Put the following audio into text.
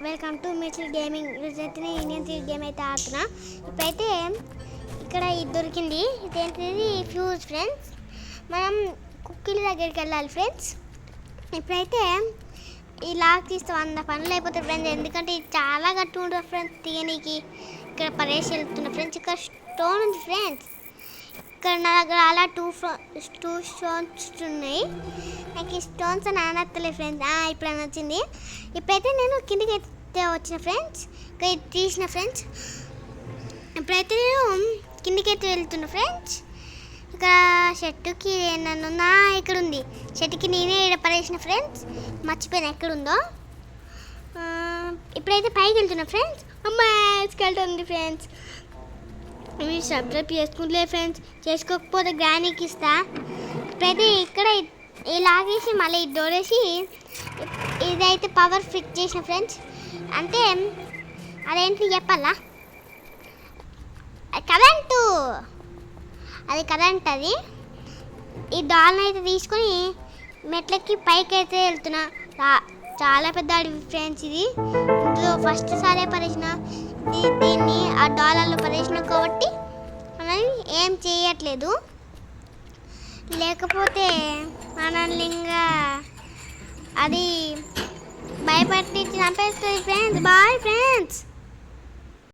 Welcome to Mitchell gaming. ఈరోజైతే నేను Indian three game అయితే ఆడుతున్నా. ఇప్పుడైతే ఇక్కడ ఇది దొరికింది. ఇదేంటిది ఫ్యూజ్ ఫ్రెండ్స్. మనం కుక్కీల దగ్గరికి వెళ్ళాలి ఫ్రెండ్స్. ఇప్పుడైతే ఈ లాక్ తీస్తే 100 పనులు అయిపోతాయి ఫ్రెండ్స్. ఎందుకంటే ఇది చాలా గట్టి ఉంటుంది ఫ్రెండ్స్ తీయనీకి. ఇక్కడ పరేసి వెళ్తున్నా ఫ్రెండ్స్. ఇక్కడ స్టోన్ ఉంది ఫ్రెండ్స్. ఇక్కడ నా దగ్గర అలా టూ స్టోన్స్ ఉన్నాయి. నాకు ఈ స్టోన్స్ అని అనత్తలే ఫ్రెండ్స్. ఇప్పుడు అని వచ్చింది. ఇప్పుడైతే నేను కిందికి అయితే వచ్చిన ఫ్రెండ్స్. ఇక్కడ తీసిన ఫ్రెండ్స్. ఇప్పుడైతే నేను కిందికి అయితే వెళ్తున్నా ఫ్రెండ్స్. ఇక్కడ చెట్టుకి నన్ను ఇక్కడ ఉంది. చెట్టుకి నేనే ఇక్కడ పడేసిన ఫ్రెండ్స్. మర్చిపోయినా ఎక్కడుందో. ఇప్పుడైతే పైకి వెళ్తున్నా ఫ్రెండ్స్. స్కెల్టన్ ఉంది ఫ్రెండ్స్. మీరు సబ్స్క్రైబ్ చేసుకుంటలే ఫ్రెండ్స్. చేసుకోకపోతే గ్రానీకి ఇస్తా. ఇప్పుడైతే ఇక్కడ ఇలాగేసి మళ్ళీ డోర్ వేసి ఇదైతే పవర్ ఫిక్స్ చేసిన ఫ్రెండ్స్. అంటే అదేంటి చెప్పాలా, కరెంటు. అది కరెంట్. అది ఈ డాల్ని అయితే తీసుకొని మెట్లకి పైకి అయితే వెళ్తున్నా. చాలా పెద్ద అడవి ఫ్రెండ్స్ ఇది. ఇందులో ఫస్ట్ సారే పరేసిన దీన్ని ఆ డాలర్లో పరేసిన కాబట్టి మనం ఏం చేయట్లేదు. లేకపోతే మనల్ని ఇంకా అది భయపట్టి చంపేస్తుంది ఫ్రెండ్స్. Bye friends.